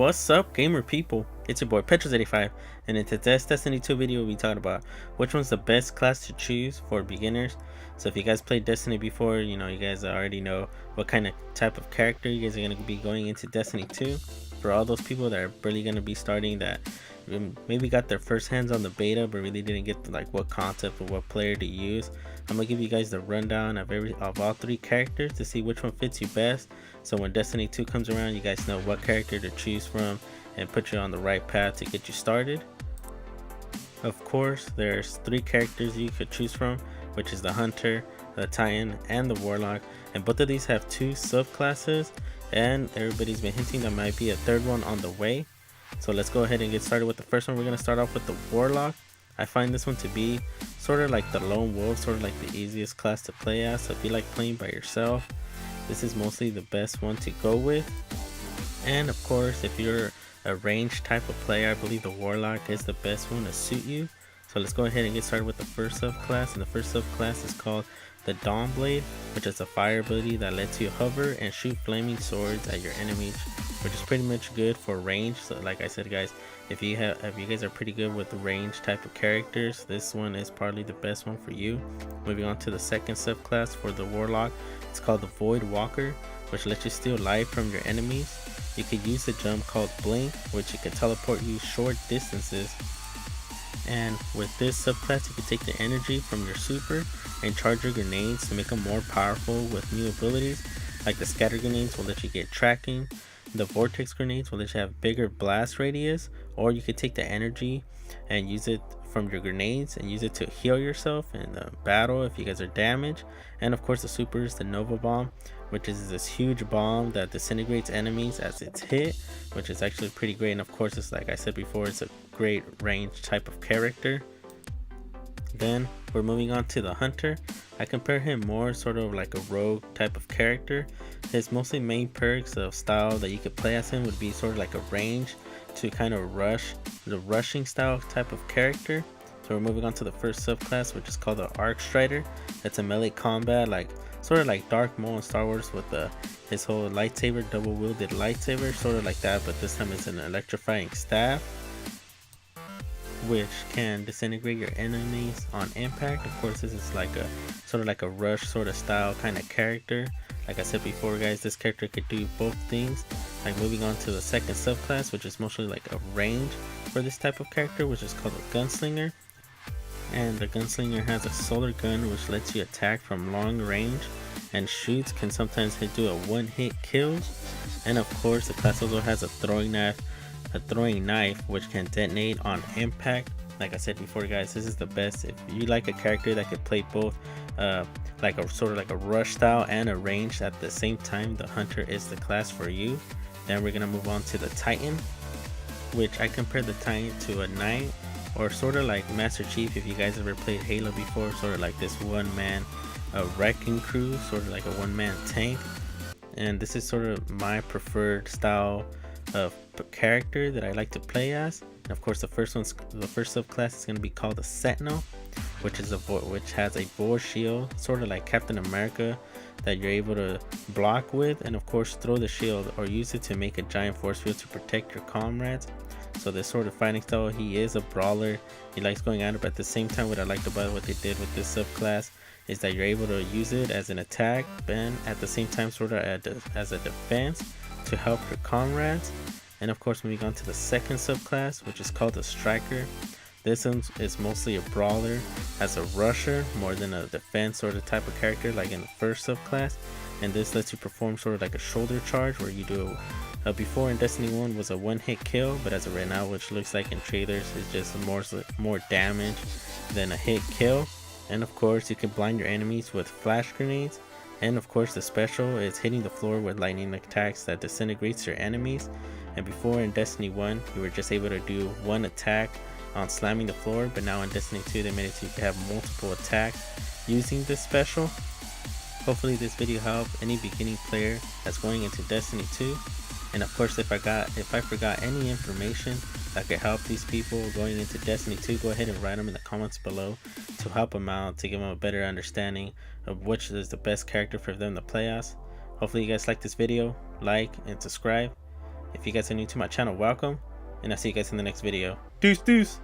What's up, gamer people? It's your boy Petros85, and in today's Destiny 2 video, we'll be talking about which one's the best class to choose for beginners. So if you guys played Destiny before, you guys already know what kind of type of character you guys are going to be going into Destiny 2. For all those people that are really going to be starting, that maybe got their first hands on the beta but really didn't get what concept or what player to use, I'm gonna give you guys the rundown of all three characters to see which one fits you best, so when Destiny 2 comes around, you guys know what character to choose from and put you on the right path to get you started. Of course, there's three characters you could choose from, which is the Hunter, the Titan, and the Warlock, and both of these have two subclasses, and everybody's been hinting there might be a third one on the way. So let's go ahead and get started with the first one. We're going to start off with the Warlock. I find this one to be sort of like the lone wolf, sort of like the easiest class to play as. So if you like playing by yourself, this is mostly the best one to go with. And of course, if you're a ranged type of player, I believe the Warlock is the best one to suit you. So let's go ahead and get started with the first subclass, and the first subclass is called the Dawnblade, which is a fire ability that lets you hover and shoot flaming swords at your enemies, which is pretty much good for range. So like I said, guys, if you guys are pretty good with the range type of characters, this one is probably the best one for you. Moving on to the second subclass for the Warlock, it's called the Void Walker, which lets you steal life from your enemies. You could use the jump called Blink, which it can teleport you short distances. And with this subclass, you can take the energy from your super and charge your grenades to make them more powerful with new abilities. Like the scatter grenades will let you get tracking, the vortex grenades will let you have bigger blast radius, or you could take the energy and use it from your grenades and use it to heal yourself in the battle if you guys are damaged. And of course, the super is the Nova Bomb, which is this huge bomb that disintegrates enemies as it's hit, which is actually pretty great. And of course, it's like I said before, it's a great range type of character. Then we're moving on to the Hunter. I compare him more sort of like a rogue type of character. His mostly main perks of style that you could play as him would be sort of like a range to kind of the rushing style type of character. So we're moving on to the first subclass, which is called the Arc Strider. It's a melee combat, sort of like Darth Maul in Star Wars with his whole lightsaber, double wielded lightsaber, sort of like that, but this time it's an electrifying staff, which can disintegrate your enemies on impact. Of course, this is like a sort of like a rush sort of style kind of character. Like I said before, guys, this character could do both things. Like moving on to the second subclass, which is mostly like a range for this type of character, which is called a Gunslinger. And the Gunslinger has a solar gun which lets you attack from long range, and shoots can sometimes do a one-hit kill. And of course, the class also has a throwing knife which can detonate on impact. Like I said before, guys, this is the best if you like a character that could play both like a sort of like a rush style and a range at the same time. The Hunter is the class for you. Then we're gonna move on to the Titan, which I compare the Titan to a knight, or sort of like Master Chief if you guys ever played Halo before, sort of like this one man wrecking crew, sort of like a one-man tank. And this is sort of my preferred style of character that I like to play as. And of course, the first subclass is going to be called the Sentinel, which has a force shield, sort of like Captain America, that you're able to block with, and of course throw the shield or use it to make a giant force field to protect your comrades. So this sort of fighting style, he is a brawler, he likes going at it, but at the same time, what I liked about what they did with this subclass is that you're able to use it as an attack, and at the same time sort of as a defense to help your comrades. And of course, moving on to the second subclass, which is called the Striker. This one is mostly a brawler as a rusher more than a defense sort of type of character like in the first subclass. And this lets you perform sort of like a shoulder charge, where you do before in Destiny 1 was a one-hit kill, but as of right now, which looks like in trailers, is just more damage than a hit kill. And of course, you can blind your enemies with flash grenades. And of course, the special is hitting the floor with lightning attacks that disintegrates your enemies. And before in Destiny 1, you were just able to do one attack on slamming the floor, but now in Destiny 2 they made it so you can have multiple attacks using this special. Hopefully this video helped any beginning player that's going into Destiny 2. And of course, if I forgot any information that could help these people going into Destiny 2, go ahead and write them in the comments below to help them out, to give them a better understanding of which is the best character for them to play as. Hopefully you guys like this video, like and subscribe, If you guys are new to my channel, welcome, and I'll see you guys in the next video. Deuce.